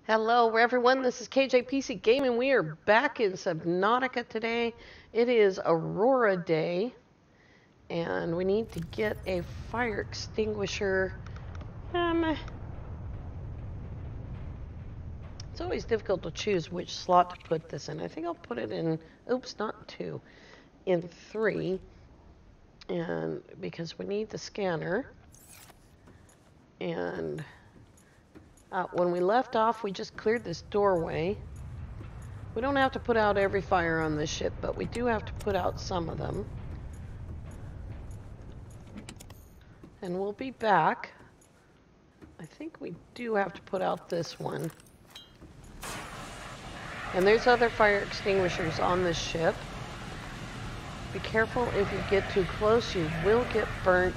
Hello everyone, this is KJPC Gaming. We are back in Subnautica today. It is Aurora Day, and we need to get a fire extinguisher. It's always difficult to choose which slot to put this in. I think I'll put it in, oops, not 2, in 3, and because we need the scanner. And when we left off, we just cleared this doorway. We don't have to put out every fire on this ship, but we do have to put out some of them. And we'll be back. I think we do have to put out this one. And there's other fire extinguishers on this ship. Be careful if you get too close, you will get burnt.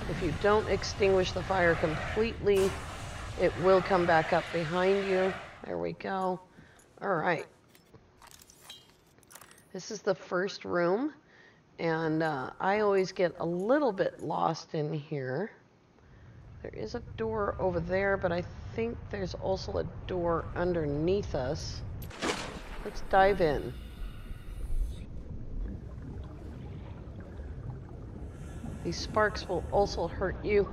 If you don't extinguish the fire completely, it will come back up behind you. There we go. All right. This is the first room, and I always get a little bit lost in here. There is a door over there, but I think there's also a door underneath us. Let's dive in. These sparks will also hurt you.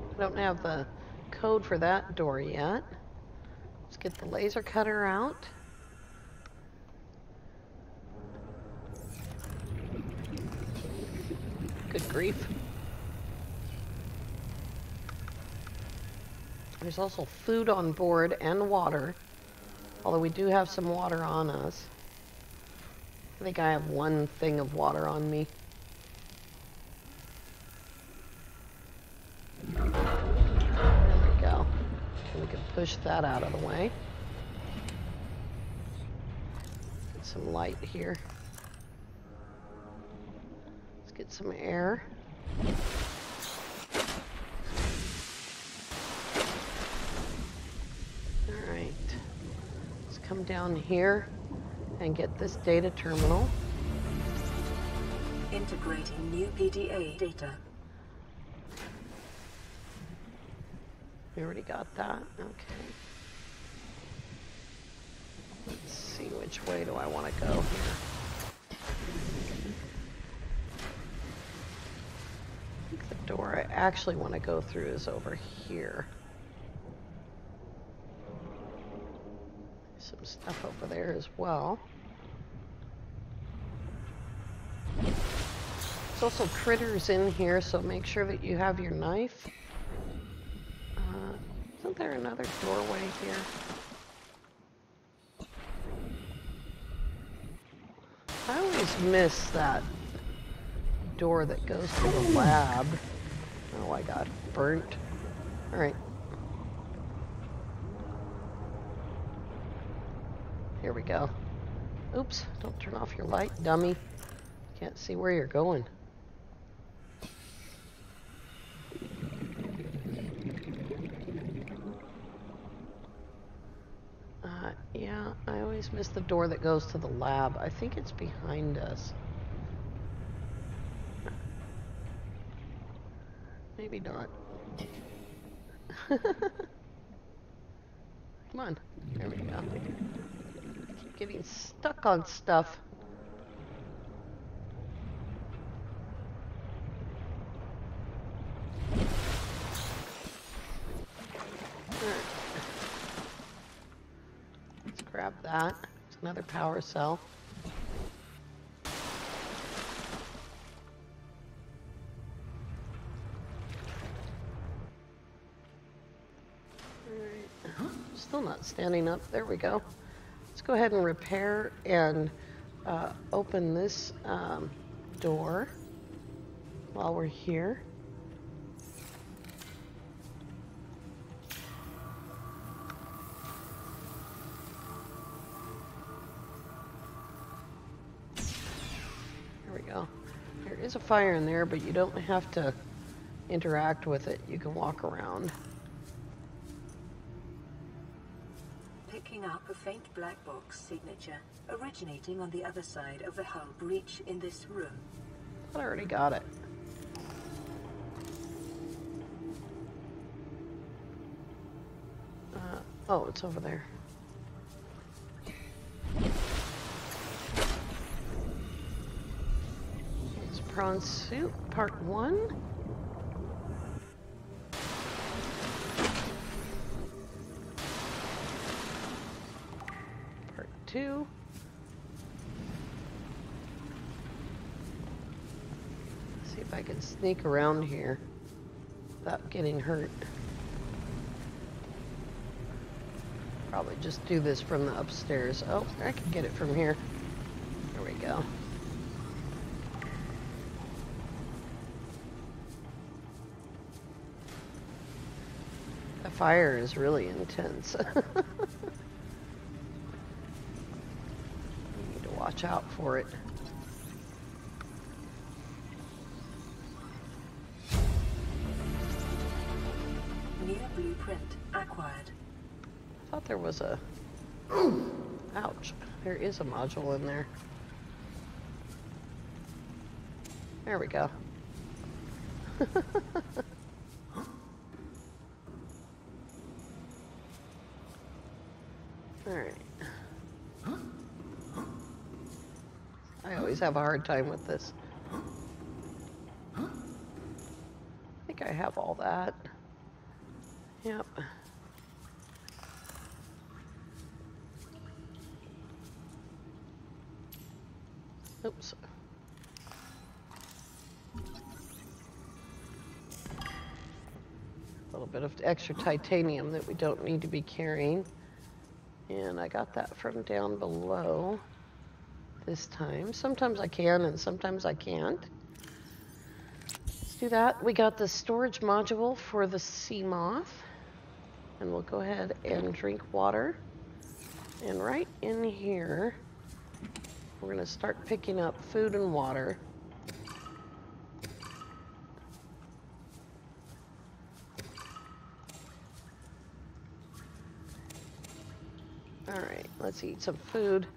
I don't have the code for that door yet. Let's get the laser cutter out. Good grief. There's also food on board and water, although we do have some water on us. I think I have one thing of water on me. There we go. And we can push that out of the way. Get some light here. Let's get some air. Alright. Let's come down here and get this data terminal. Integrating new PDA data. We already got that. Okay. Let's see, which way do I want to go here? I think the door I actually want to go through is over here. Some stuff over there as well. There's also critters in here, so make sure that you have your knife. Isn't there another doorway here? I always miss that door that goes to the lab. Oh, I got burnt. Alright. Here we go. Oops, don't turn off your light, dummy. Can't see where you're going. Yeah, I always miss the door that goes to the lab. I think it's behind us. Maybe not. Come on. There we go. Keep getting stuck on stuff. Grab that. It's another power cell. Alright. Still not standing up. There we go. Let's go ahead and repair and open this door while we're here. There is a fire in there, but you don't have to interact with it. You can walk around. Picking up a faint black box signature originating on the other side of the hull breach in this room. I already got it. Oh, it's over there. It's Prawn Suit, Part 1. Part 2. See if I can sneak around here without getting hurt. Probably just do this from the upstairs. Oh, I can get it from here. There we go. The fire is really intense. You need to watch out for it. New blueprint acquired. I thought there was a... Ouch. There is a module in there. There we go. Alright. I always have a hard time with this. I think I have all that. Yep. Oops. A little bit of extra titanium that we don't need to be carrying. And I got that from down below this time. Sometimes I can and sometimes I can't. Let's do that. We got the storage module for the Seamoth. And we'll go ahead and drink water. And right in here, we're going to start picking up food and water. All right, let's eat some food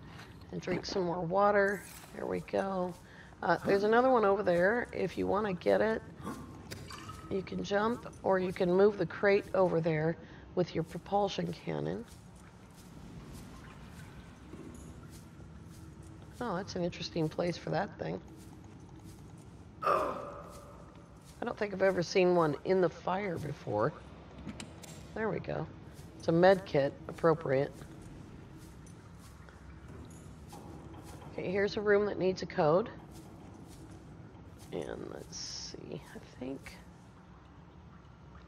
and drink some more water. There we go. There's another one over there. If you want to get it, you can jump or you can move the crate over there with your propulsion cannon. Oh, that's an interesting place for that thing. I don't think I've ever seen one in the fire before. There we go. It's a med kit, appropriate. Okay, here's a room that needs a code. And let's see, I think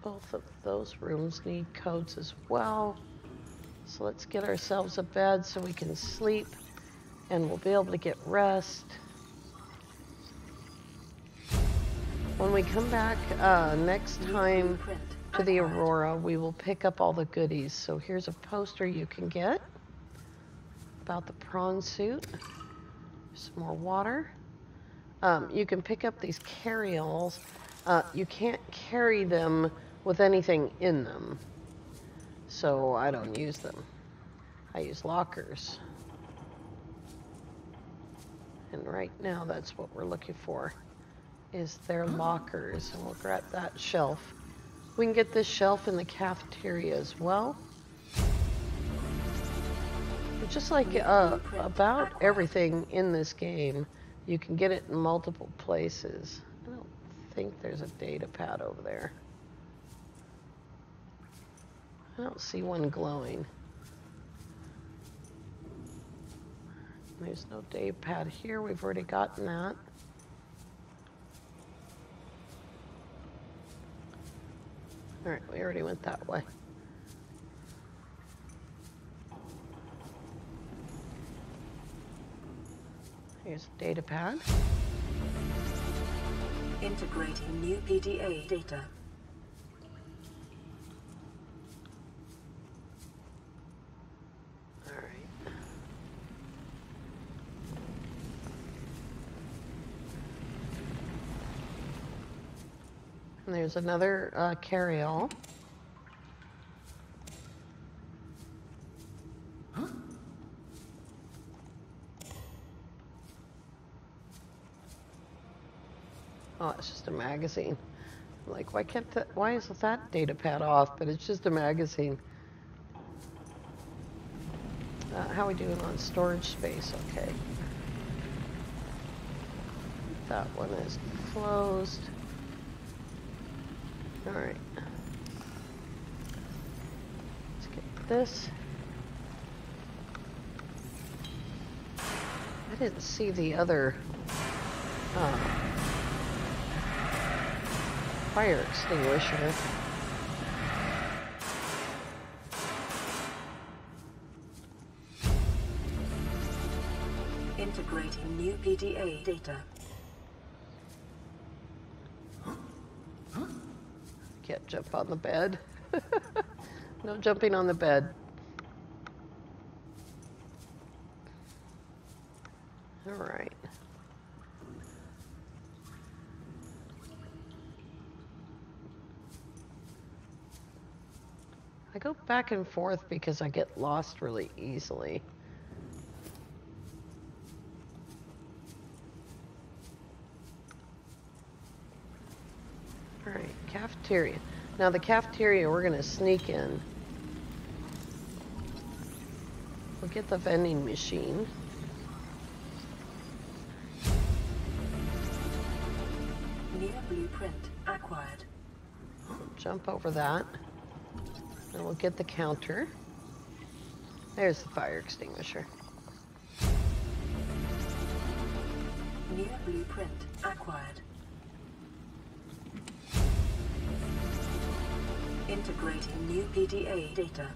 both of those rooms need codes as well. So let's get ourselves a bed so we can sleep. And we'll be able to get rest. When we come back next time to the Aurora, we will pick up all the goodies. So here's a poster you can get about the Prawn Suit. Some more water. You can pick up these carry-alls. You can't carry them with anything in them. So I don't use them. I use lockers. And right now, that's what we're looking for, is their lockers. And we'll grab that shelf. We can get this shelf in the cafeteria as well. But just like about everything in this game, you can get it in multiple places. I don't think there's a data pad over there. I don't see one glowing. There's no data pad here. We've already gotten that. All right, we already went that way. Here's a data pad. Integrating new PDA data. And there's another carry-all. Oh, it's just a magazine. I'm like, why isn't that data pad off? But it's just a magazine. How are we doing on storage space? Okay. That one is closed. Alright. Let's get this. I didn't see the other fire extinguisher. Integrating new PDA data. Can't jump on the bed. No jumping on the bed. All right. I go back and forth because I get lost really easily. All right, cafeteria. Now the cafeteria, we're going to sneak in. We'll get the vending machine. New blueprint acquired. Jump over that. And we'll get the counter. There's the fire extinguisher. New blueprint acquired. Integrating new PDA data.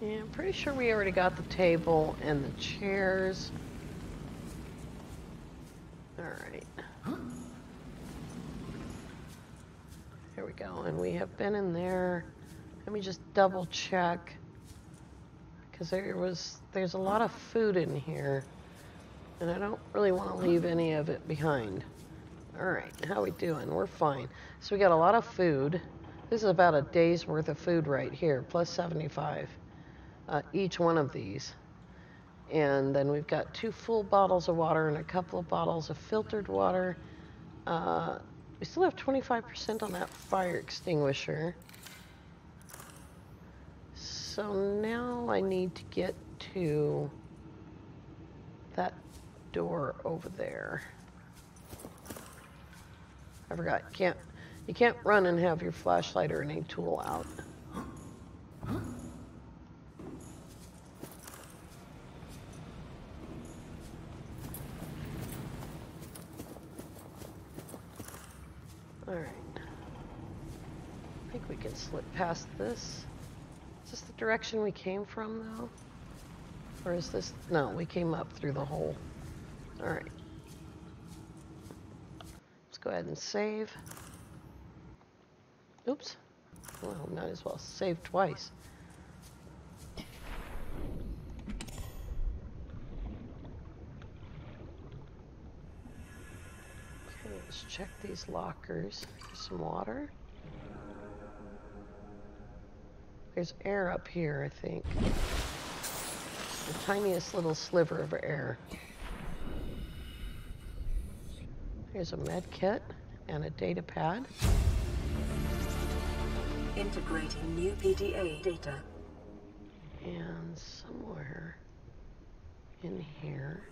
Yeah, I'm pretty sure we already got the table and the chairs. All right. Here we go. And we have been in there. Let me just double check. Because there's a lot of food in here. And I don't really want to leave any of it behind. All right, how we doing? We're fine. So we got a lot of food. This is about a day's worth of food right here, plus 75. Each one of these. And then we've got 2 full bottles of water and a couple of bottles of filtered water. We still have 25% on that fire extinguisher. So now I need to get to that door over there. I forgot, you can't run and have your flashlight or any tool out. All right. I think we can slip past this. Is this the direction we came from, though? Or is this... No, we came up through the hole. All right. Let's go ahead and save. Oops. Well, might as well save twice. Okay, let's check these lockers. There's some water. There's air up here, I think. The tiniest little sliver of air. Here's a med kit and a data pad. Integrating new PDA data. And somewhere in here,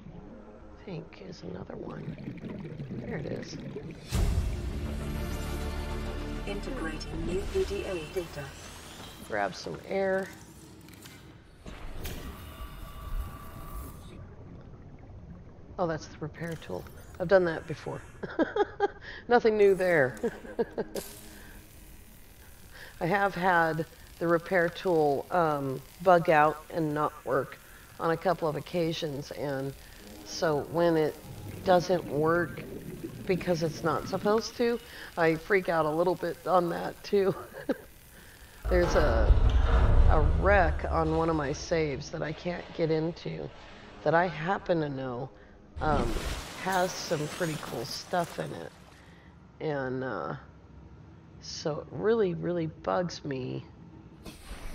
I think, is another one. There it is. Integrating new PDA data. Grab some air. Oh, that's the repair tool. I've done that before. Nothing new there. I have had the repair tool bug out and not work on a couple of occasions, and so when it doesn't work because it's not supposed to, I freak out a little bit on that too. There's a wreck on one of my saves that I can't get into that I happen to know has some pretty cool stuff in it. And so it really, really bugs me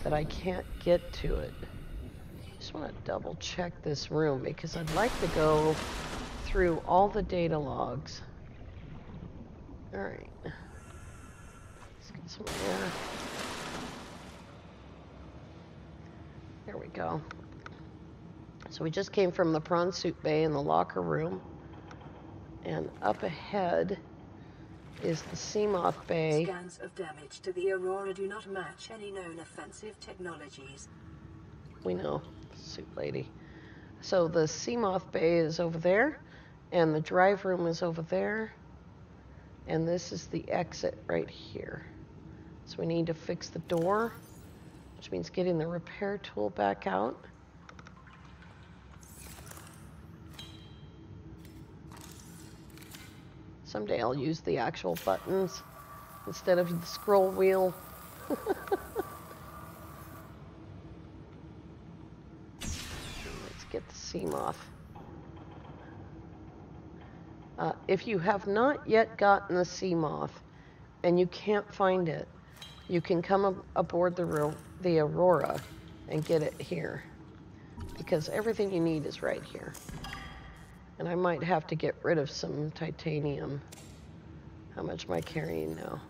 that I can't get to it. I just want to double check this room because I'd like to go through all the data logs. All right. Let's get some air. There we go. So we just came from the Prawn Suit Bay in the locker room. And up ahead is the Seamoth Bay. Scans of damage to the Aurora do not match any known offensive technologies. We know, suit lady. So the Seamoth Bay is over there, and the drive room is over there, and this is the exit right here. So we need to fix the door, which means getting the repair tool back out. Someday I'll use the actual buttons instead of the scroll wheel. Let's get the Seamoth. If you have not yet gotten the Seamoth and you can't find it, you can come aboard the Aurora and get it here, because everything you need is right here. And I might have to get rid of some titanium. How much am I carrying now?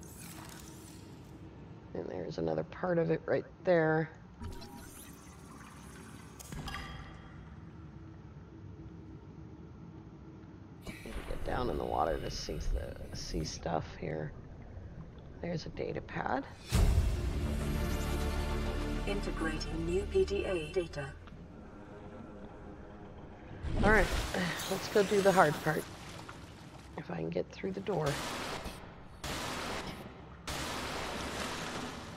And there's another part of it right there. Get down in the water to see stuff here. There's a data pad. Integrating new PDA data. All right, let's go do the hard part. If I can get through the door.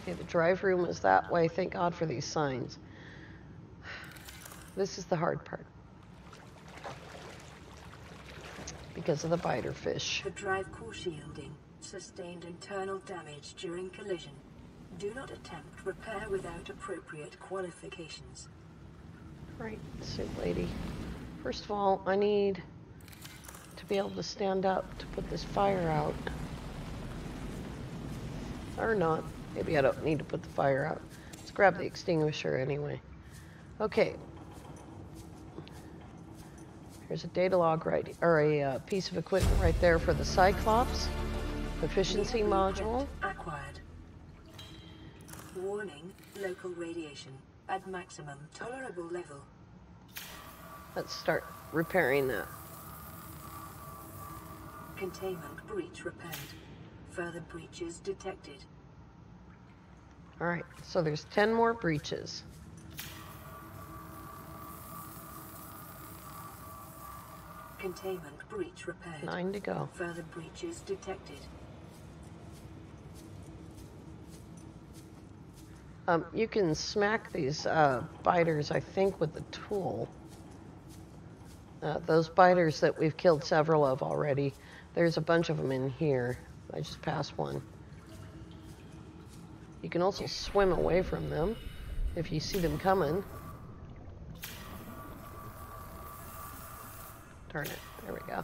Okay, the drive room is that way. Thank God for these signs. This is the hard part. Because of the biter fish. The drive core shielding sustained internal damage during collision. Do not attempt repair without appropriate qualifications. Right, suit lady. First of all, I need to be able to stand up to put this fire out. Or not. Maybe I don't need to put the fire out. Let's grab the extinguisher anyway. Okay. Here's a data log or a piece of equipment right there for the Cyclops Efficiency Module. Acquired. Warning, local radiation at maximum tolerable level. Let's start repairing that. Containment breach repaired. Further breaches detected. All right, so there's 10 more breaches. Containment breach repaired. 9 to go. Further breaches detected. You can smack these biters, I think, with the tool. Those biters that we've killed several of already. There's a bunch of them in here. I just passed one. You can also swim away from them if you see them coming. Darn it. There we go.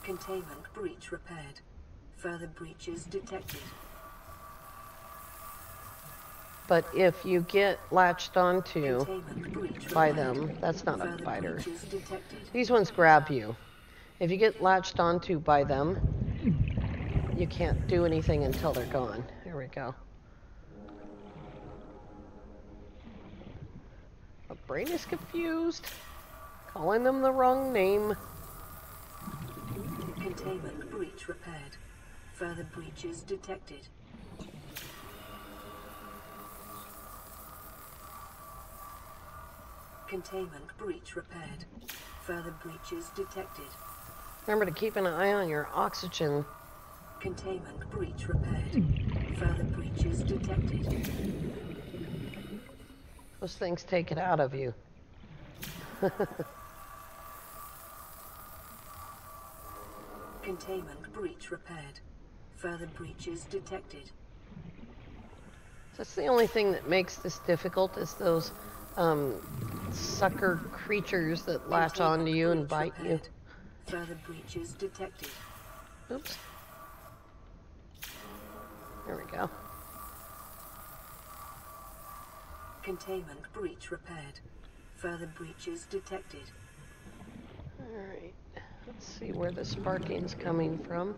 Containment breach repaired. Further breaches detected. But if you get latched onto by them, that's not a biter. These ones grab you. If you get latched onto by them, you can't do anything until they're gone. There we go. My brain is confused. Calling them the wrong name. Containment breach repaired. Further breaches detected. Containment breach repaired. Further breaches detected. Remember to keep an eye on your oxygen. Containment breach repaired. Further breaches detected. Those things take it out of you. Containment breach repaired. Further breaches detected. That's the only thing that makes this difficult is those sucker creatures that latch onto you and bite you. Further breaches detected. Oops. There we go. Containment breach repaired. Further breaches detected. Alright. Let's see where the sparking's coming from.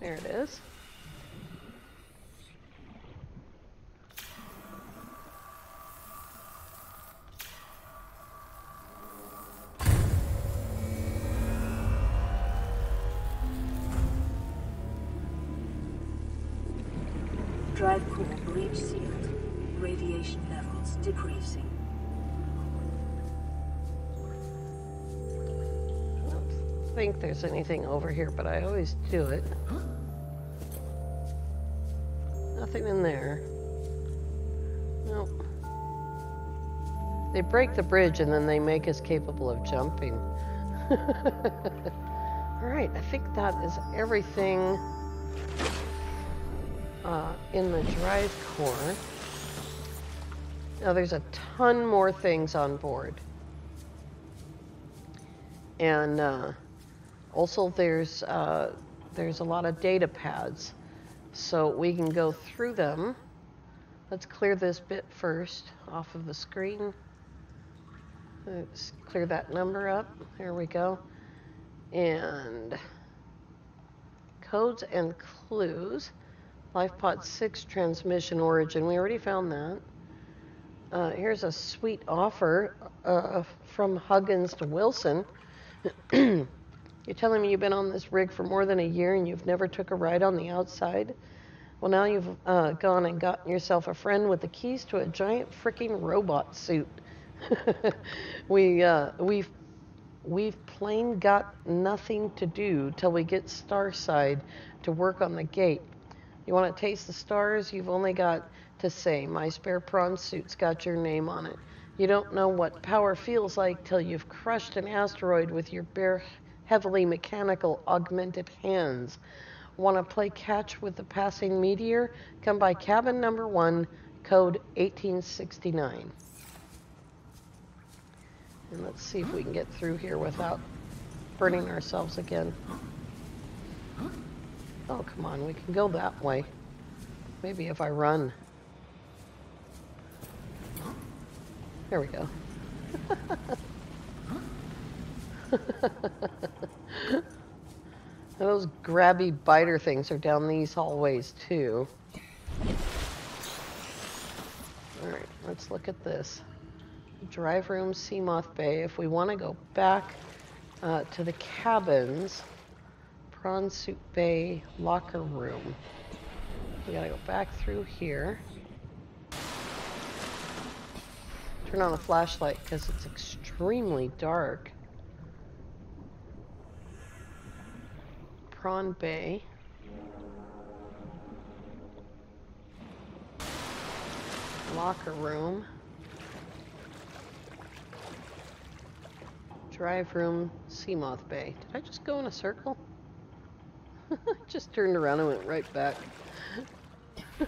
There it is. Drive core breach sealed. Radiation levels decreasing. I don't think there's anything over here, but I always do it. Nothing in there. Nope. They break the bridge and then they make us capable of jumping. Alright, I think that is everything in the drive core. Now there's a ton more things on board. And also there's a lot of data pads. So we can go through them. Let's clear this bit first off of the screen. Let's clear that number up. There we go. And codes and clues. LifePod 6 transmission origin. We already found that. Here's a sweet offer from Huggins to Wilson. You're telling me you've been on this rig for more than a year and you've never took a ride on the outside? Well, now you've gone and gotten yourself a friend with the keys to a giant freaking robot suit. We've plain got nothing to do till we get Starside to work on the gate. You want to taste the stars? You've only got to say, my spare prawn suit's got your name on it. You don't know what power feels like till you've crushed an asteroid with your bare, heavily mechanical, augmented hands. Want to play catch with the passing meteor? Come by cabin number 1, code 1869. And let's see if we can get through here without burning ourselves again. Oh, come on, we can go that way. Maybe if I run. There we go. Those grabby biter things are down these hallways too. Alright, let's look at this. Drive room, Seamoth Bay. If we want to go back to the cabins, Prawn Suit Bay, locker room. We gotta go back through here. Turn on the flashlight because it's extremely dark. Prawn Bay. Locker room. Drive room, Seamoth Bay. Did I just go in a circle? I just turned around and went right back. I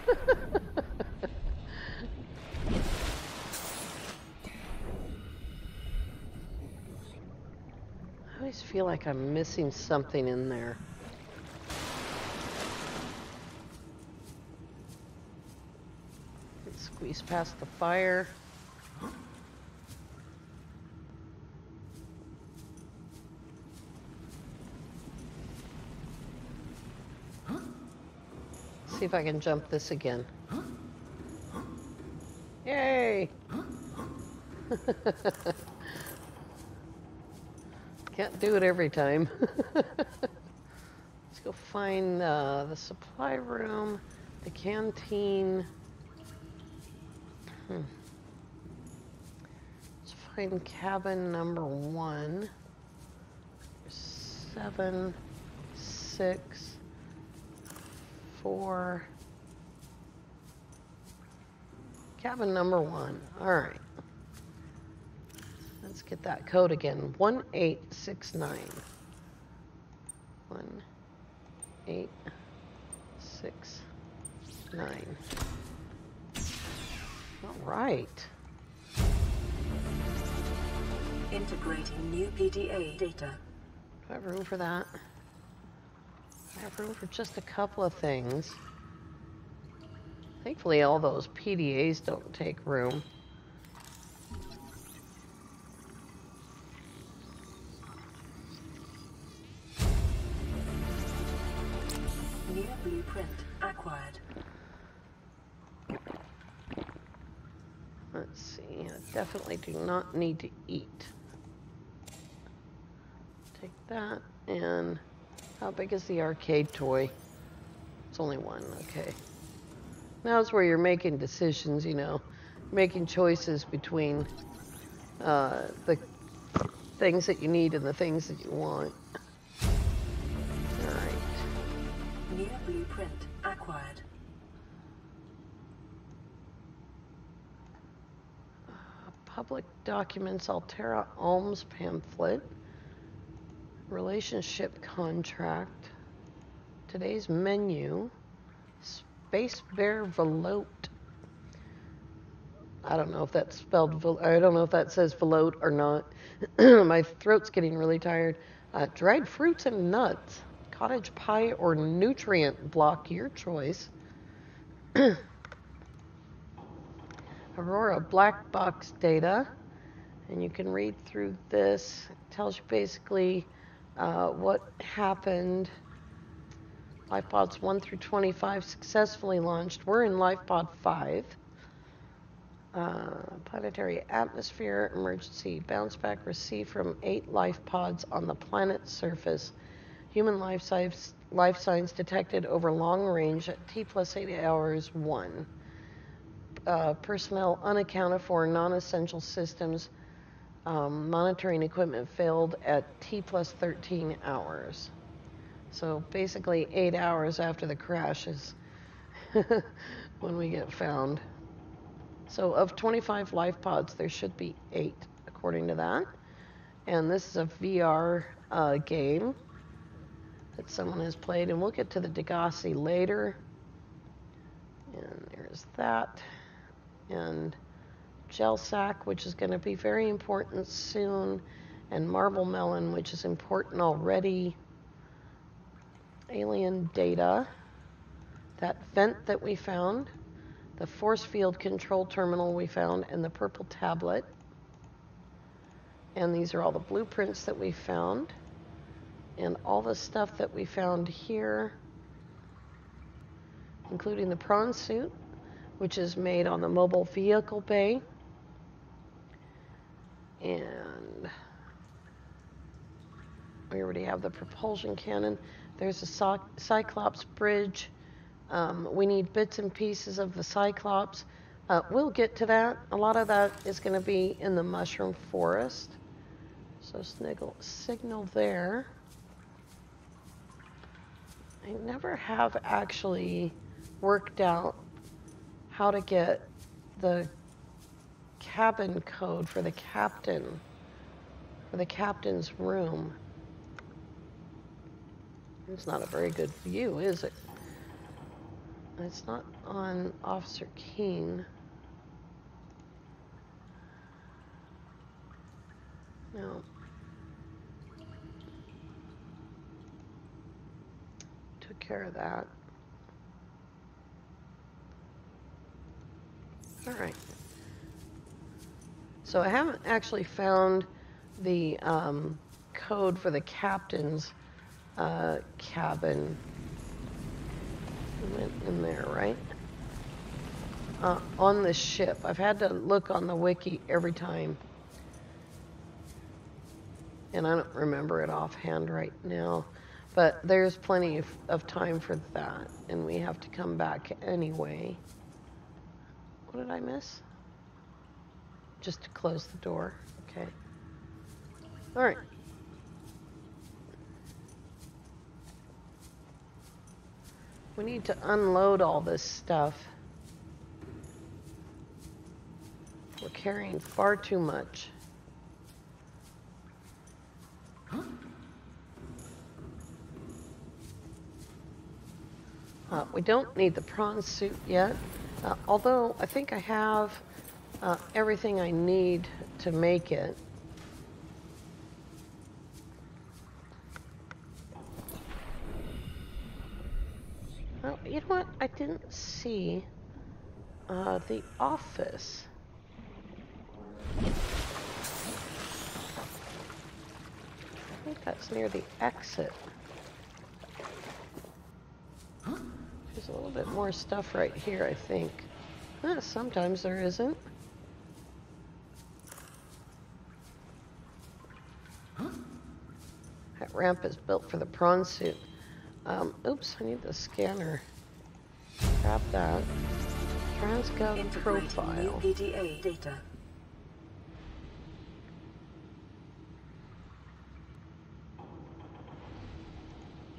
always feel like I'm missing something in there. Let's squeeze past the fire. See if I can jump this again. Yay! Can't do it every time. Let's go find the supply room, the canteen. Let's find cabin number 1. 7, 6, 4. Cabin number 1. All right. Let's get that code again. 1869. 1869. All right. Integrating new PDA data. Do I have room for that? I have room for just a couple of things. Thankfully, all those PDAs don't take room. New blueprint acquired. Let's see. I definitely do not need to eat. Take that. And how big is the arcade toy? It's only 1. Okay. Now's where you're making decisions, you know, making choices between the things that you need and the things that you want. Alright. New blueprint acquired. Public documents, Altera Alms pamphlet. Relationship contract. Today's menu. Space Bear Velote. I don't know if that's spelled, I don't know if that says velote or not. My throat's getting really tired. Dried fruits and nuts. Cottage pie or nutrient block, your choice. Aurora black box data. And you can read through this. It tells you basically what happened. Life pods 1 through 25 successfully launched. We're in life pod 5. Planetary atmosphere emergency bounce back received from 8 life pods on the planet's surface. Human life signs detected over long range at T plus 8 hours 1. Personnel unaccounted for, non-essential systems. Monitoring equipment failed at T plus 13 hours. So basically 8 hours after the crash is when we get found. So of 25 life pods, there should be 8, according to that. And this is a VR game that someone has played. And we'll get to the Degassi later. And there's that. And Gel Sack, which is going to be very important soon. And Marble Melon, which is important already. Alien data. That vent that we found. The force field control terminal we found, and the purple tablet. And these are all the blueprints that we found. And all the stuff that we found here, including the Prawn Suit, which is made on the mobile vehicle bay. And we already have the propulsion cannon. There's a Cyclops bridge. We need bits and pieces of the Cyclops. We'll get to that. A lot of that is going to be in the mushroom forest. So signal there. I never have actually worked out how to get the cabin code for the captain, for the captain's room. It's not a very good view, is it? It's not on Officer Keene. No. Took care of that. All right. So I haven't actually found the code for the captain's cabin. It went in there, right? On the ship. I've had to look on the wiki every time. And I don't remember it offhand right now. But there's plenty of time for that. And we have to come back anyway. What did I miss? Just to close the door. Okay. All right. We need to unload all this stuff. We're carrying far too much. We don't need the Prawn Suit yet, although I think I have everything I need to make it. Well, you know what? I didn't see the office. I think that's near the exit. There's a little bit more stuff right here, I think. Sometimes there isn't. That ramp is built for the Prawn Suit. Oops, I need the scanner. Grab that. Transgov Integrating profile. new PDA data.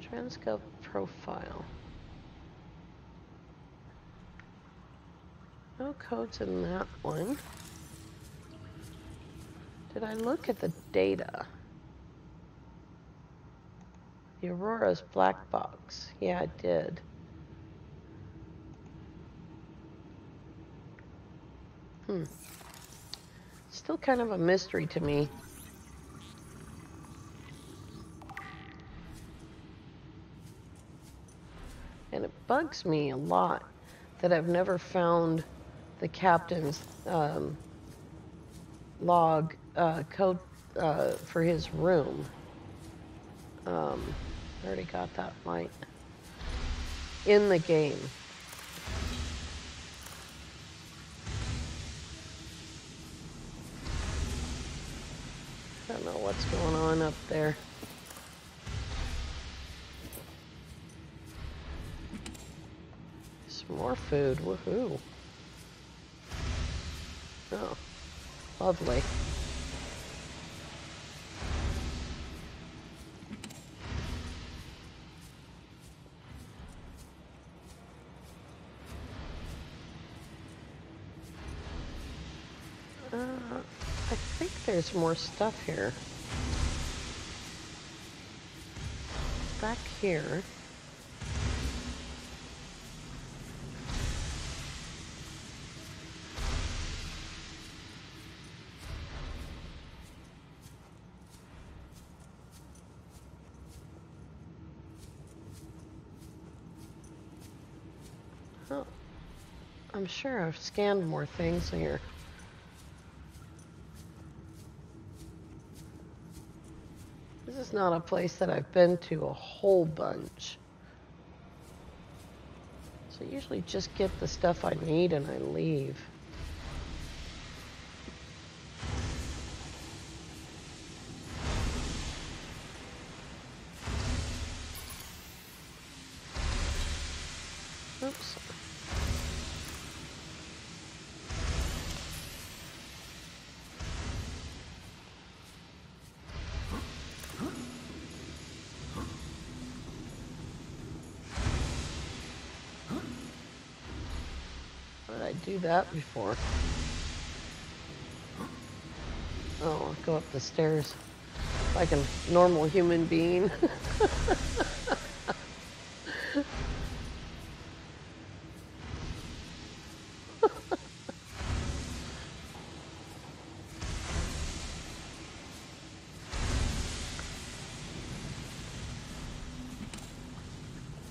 Transgov profile. No codes in that one. Did I look at the data? The Aurora's black box. Yeah, I did. Still kind of a mystery to me. And it bugs me a lot that I've never found the captain's log code for his room. I already got that light in the game. I don't know what's going on up there. Some more food, woohoo. Oh, lovely. I think there's more stuff here. Back here. Oh, I'm sure I've scanned more things here. This is not a place that I've been to a whole bunch. So I usually just get the stuff I need and I leave. Oops. How did I do that before? Oh, I'll go up the stairs like a normal human being.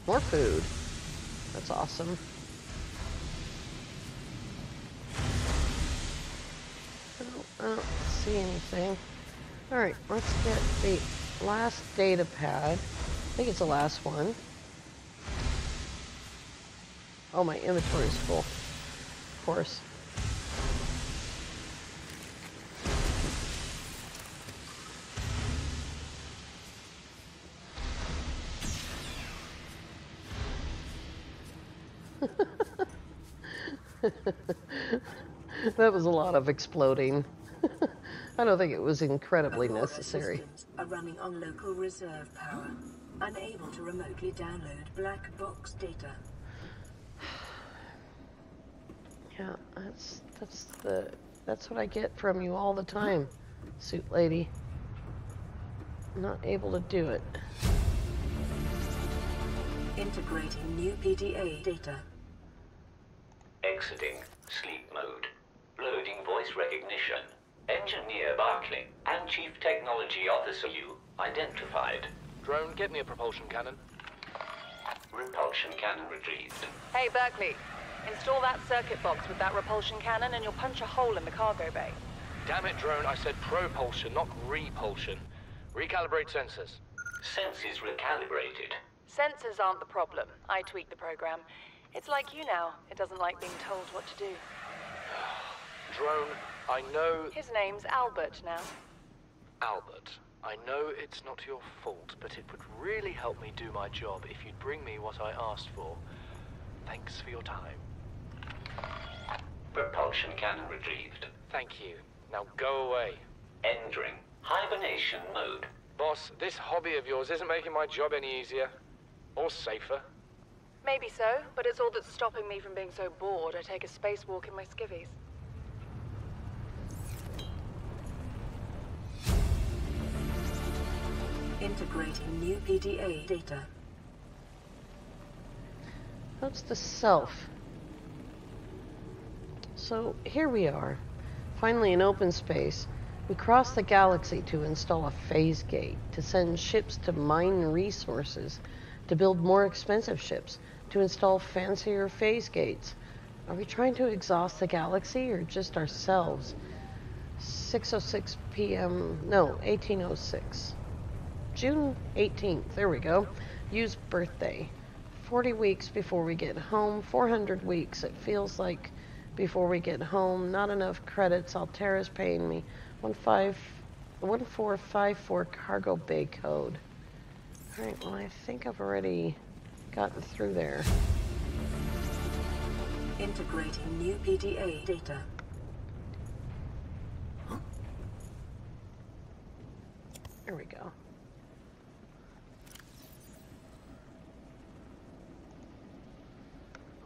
More food. That's awesome. I don't see anything. Alright, let's get the last data pad. I think it's the last one. Oh, my inventory's full. Of course. That was a lot of exploding. I don't think it was incredibly Aurora necessary. systems are running on local reserve power, unable to remotely download black box data. Yeah, that's what I get from you all the time, suit lady. Not able to do it. Integrating new PDA data. Exiting sleep mode. Loading voice recognition. Engineer Barclay and Chief Technology Officer you identified. Drone, get me a propulsion cannon. Repulsion cannon retrieved. Hey, Berkeley. Install that circuit box with that repulsion cannon and you'll punch a hole in the cargo bay. Damn it, Drone, I said propulsion, not repulsion. Recalibrate sensors. Senses recalibrated. Sensors aren't the problem. I tweak the program. It's like you now. It doesn't like being told what to do. Drone, I know... His name's Albert now. Albert, I know it's not your fault, but it would really help me do my job if you'd bring me what I asked for. Thanks for your time. Propulsion can retrieved. Thank you. Now go away. Entering hibernation mode. Boss, this hobby of yours isn't making my job any easier. Or safer. Maybe so, but it's all that's stopping me from being so bored I take a spacewalk in my skivvies. Integrating new PDA data. That's the self. So here we are, finally in open space. We crossed the galaxy to install a phase gate, to send ships to mine resources, to build more expensive ships, to install fancier phase gates. Are we trying to exhaust the galaxy or just ourselves? 6:06 p.m. No, 1806. June 18th. There we go. Use birthday. 40 weeks before we get home. 400 weeks. It feels like before we get home. Not enough credits. Altera's paying me 1454 cargo bay code. Alright, well I think I've already gotten through there. Integrating new PDA data. There we go.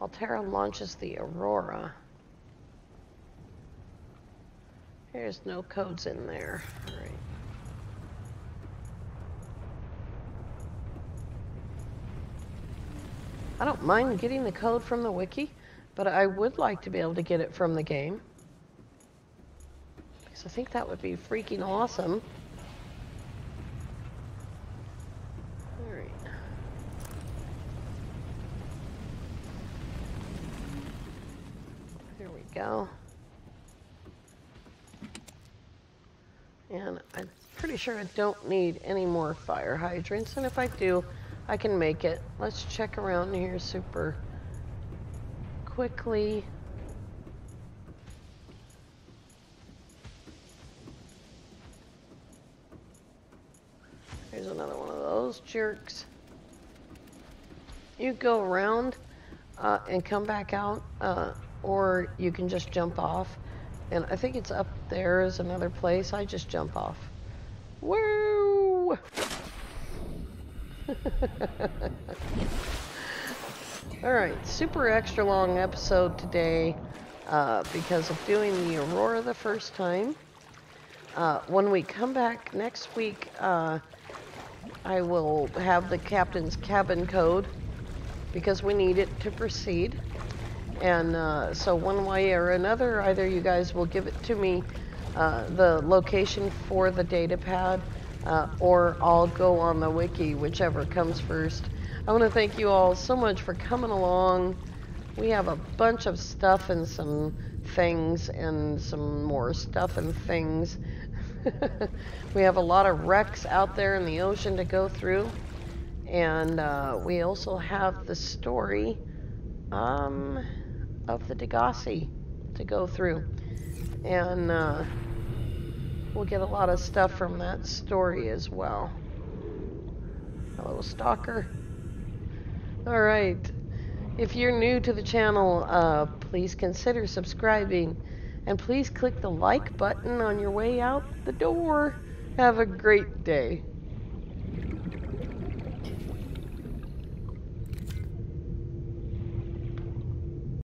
Altera launches the Aurora. There's no codes in there. All right. I don't mind getting the code from the wiki, but I would like to be able to get it from the game. Because I think that would be freaking awesome. Alright. There we go. And I'm pretty sure I don't need any more fire hydrants, and if I do, I can make it. Let's check around here super quickly. Here's another one of those jerks. You go around and come back out, or you can just jump off. And I think it's up there is another place. I just jump off. Woo! Alright, super extra long episode today because of doing the Aurora the first time. When we come back next week, I will have the captain's cabin code because we need it to proceed. And so one way or another, either you guys will give it to me, the location for the data pad, or I'll go on the wiki, whichever comes first. I want to thank you all so much for coming along. We have a bunch of stuff and some things and some more stuff and things. We have a lot of wrecks out there in the ocean to go through. And we also have the story of the Degassi to go through. And we'll get a lot of stuff from that story as well. Hello, Stalker. Alright. If you're new to the channel, please consider subscribing. And please click the like button on your way out the door. Have a great day.